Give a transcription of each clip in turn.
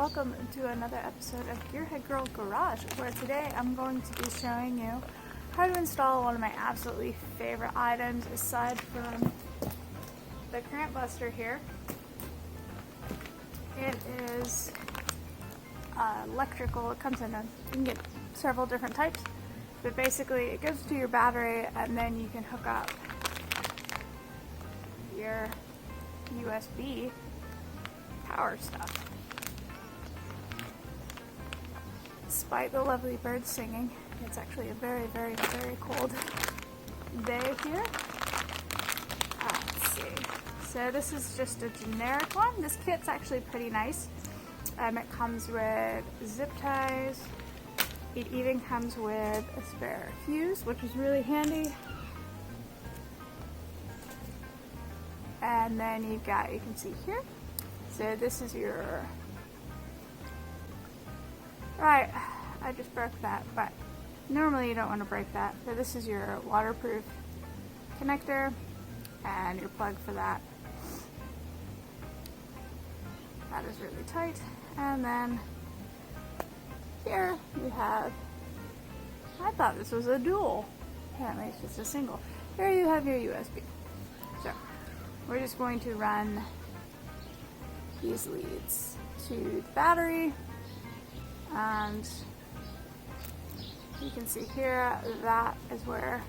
welcome to another episode of Gearheadgirl Garage, where today I'm going to be showing you how to install one of my absolutely favorite items aside from the cramp buster here. It is electrical. It comes in you can get several different types, but basically it goes to your battery and then you can hook up your USB power stuff. Despite the lovely birds singing, it's actually a very, very, very cold day here. Let's see. So this is just a generic one. This kit's actually pretty nice. It comes with zip ties. It even comes with a spare fuse, which is really handy. And then you can see here. So this is your, right, I just broke that, but normally you don't want to break that. So this is your waterproof connector and your plug for that. That is really tight. And then here you have, I thought this was a dual. Apparently it's just a single. Here you have your USB. So we're just going to run these leads to the battery, and you can see here that is where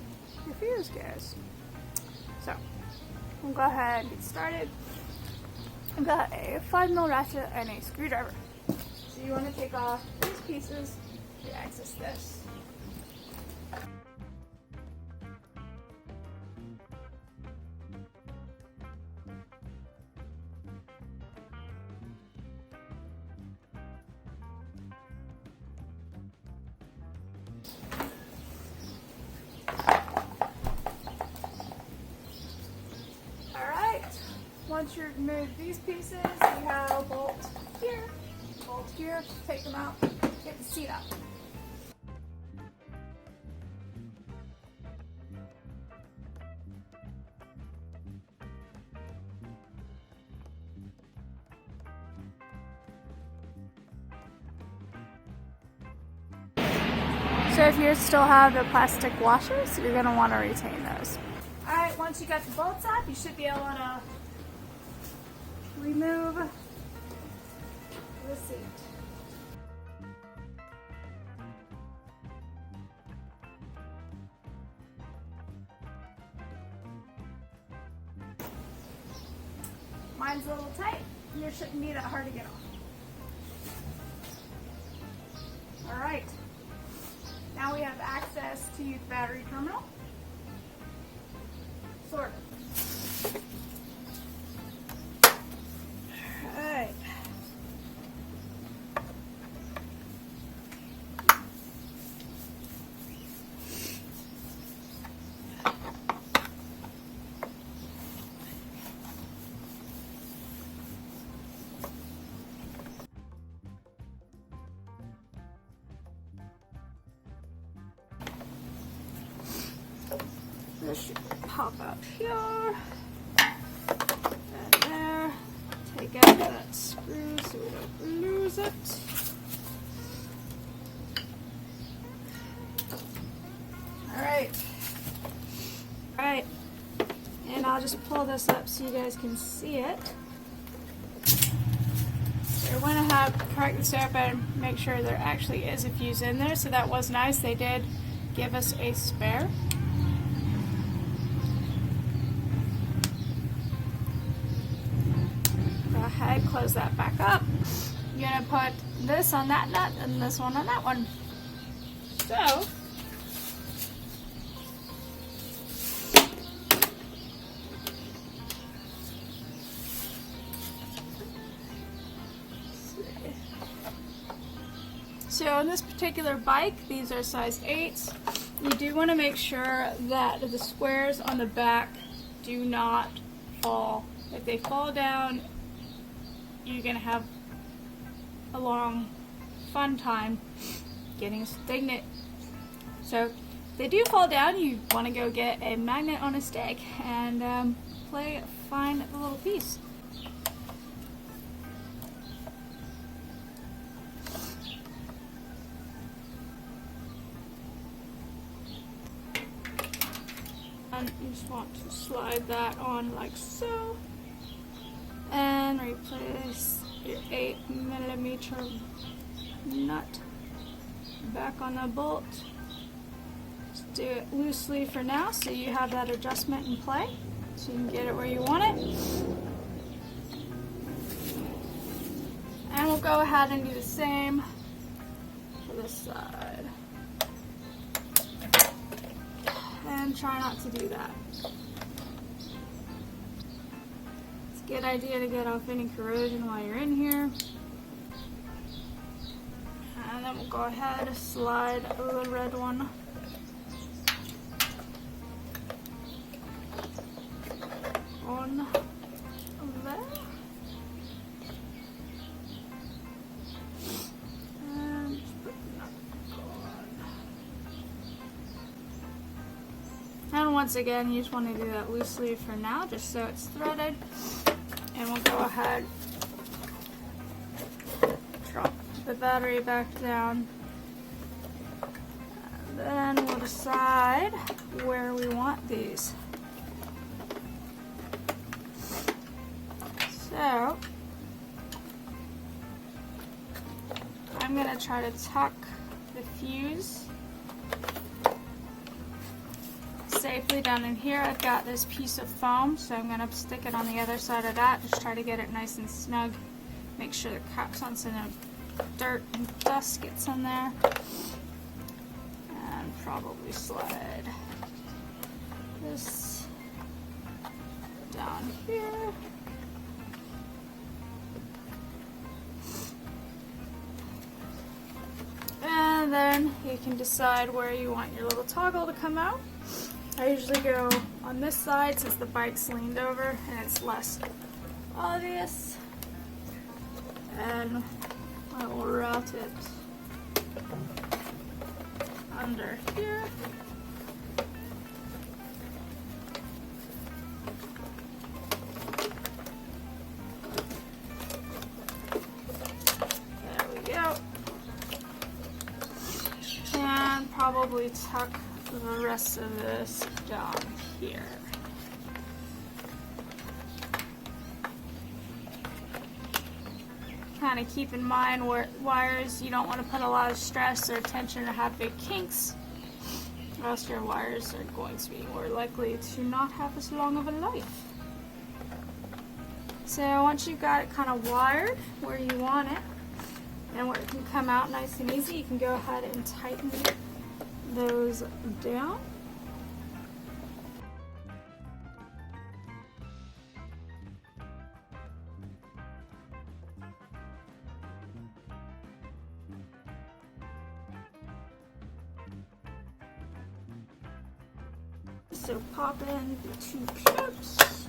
your fuse goes. So we'll go ahead and get started. I've got a 5mm ratchet and a screwdriver. So you want to take off these pieces to access this. Once you've removed these pieces, you have a bolt here, take them out, get the seat out. So if you still have the plastic washers, you're going to want to retain those. Alright, once you got the bolts off, you should be able to remove the seat. Mine's a little tight. Yours shouldn't be that hard to get off. Alright. Now we have access to the battery terminal. Sort of. Alright. This should pop out here. And there. Take out that screw so we don't lose it. Alright, and I'll just pull this up so you guys can see it. So you're going to have crack this open and make sure there actually is a fuse in there, so that was nice. They did give us a spare. Close that back up. You're going to put this on that nut and this one on that one. So on this particular bike, these are size 8s. You do want to make sure that the squares on the back do not fall. If they fall down, you're going to have a long, fun time getting stagnant. So if they do fall down, you want to go get a magnet on a stick and find the little piece. then you just want to slide that on like so, and replace your 8mm nut back on the bolt. Just do it loosely for now so you have that adjustment in play so you can get it where you want it. And we'll go ahead and do the same for this side. And try not to do that. It's a good idea to get off any corrosion while you're in here. And then we'll go ahead and slide the red one on there. And just put the nut on. And once again, you just want to do that loosely for now, just so it's threaded. And we'll go ahead, drop the battery back down, and then we'll decide where we want these. So I'm going to try to tuck the fuse safely down in here. I've got this piece of foam, so I'm going to stick it on the other side of that. Just try to get it nice and snug. Make sure the cap sensitive dirt and dust gets in there. And probably slide this down here. And then you can decide where you want your little toggle to come out. I usually go on this side since the bike's leaned over and it's less obvious. And I will route it under here. There we go. And probably tuck the rest of this down here. Kind of keep in mind where wires, you don't want to put a lot of stress or tension or have big kinks, or else your wires are going to be more likely to not have as long of a life. So once you've got it kind of wired where you want it and where it can come out nice and easy, you can go ahead and tighten those down. So pop in the 2 clips.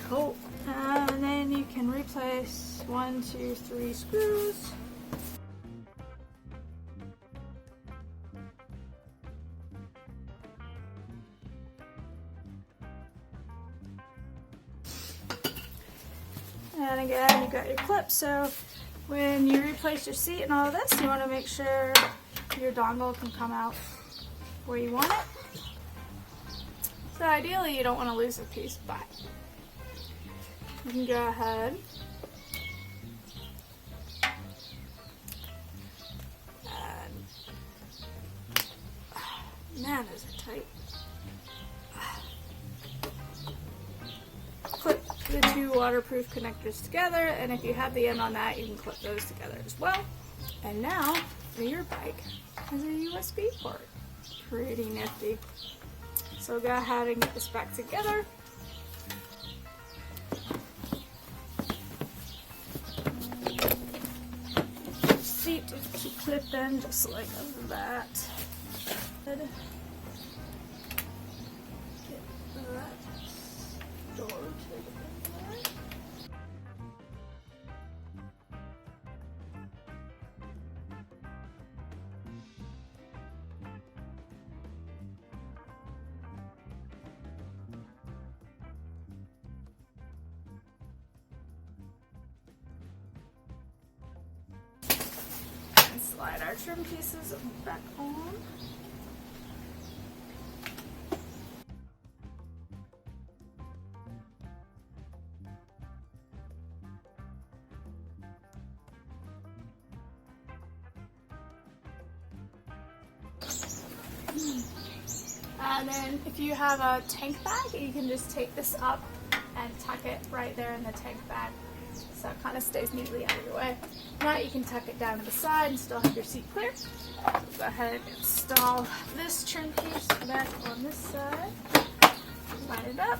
Cool. And then you can replace 1, 2, 3 screws. And again, you got your clip, so when you replace your seat and all of this, you want to make sure your dongle can come out where you want it. So ideally, you don't want to lose a piece, but you can go ahead and, man, those are tight. Clip the 2 waterproof connectors together, and if you have the end on that, you can clip those together as well. And now, for your bike, is a USB port. Pretty nifty. So go ahead and get this back together. Seat to clip in just like that. Get that door to in there. Slide our trim pieces back on. And then if you have a tank bag, you can just take this up and tuck it right there in the tank bag, so it kind of stays neatly out of your way. If not, you can tuck it down to the side and still have your seat clear. Go ahead and install this trim piece back on this side. Line it up.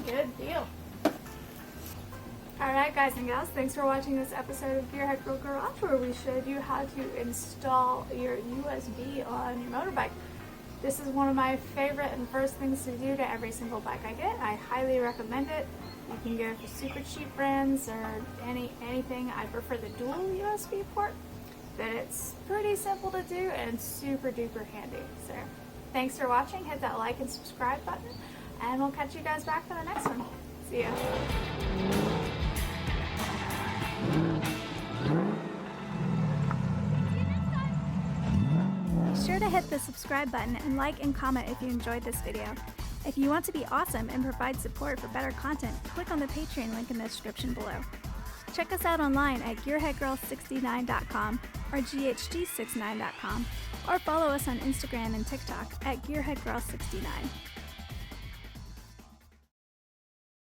Good deal. Alright guys and gals, thanks for watching this episode of Gearheadgirl Garage, where we showed you how to install your USB on your motorbike. This is one of my favorite and first things to do to every single bike I get. I highly recommend it. You can go for super cheap brands or anything. I prefer the dual USB port, but it's pretty simple to do and super duper handy. So thanks for watching. Hit that like and subscribe button, and we'll catch you guys back for the next one. See ya. Be sure to hit the subscribe button and like and comment if you enjoyed this video. If you want to be awesome and provide support for better content, click on the Patreon link in the description below. Check us out online at Gearheadgirl69.com or GHG69.com, or follow us on Instagram and TikTok at Gearheadgirl69.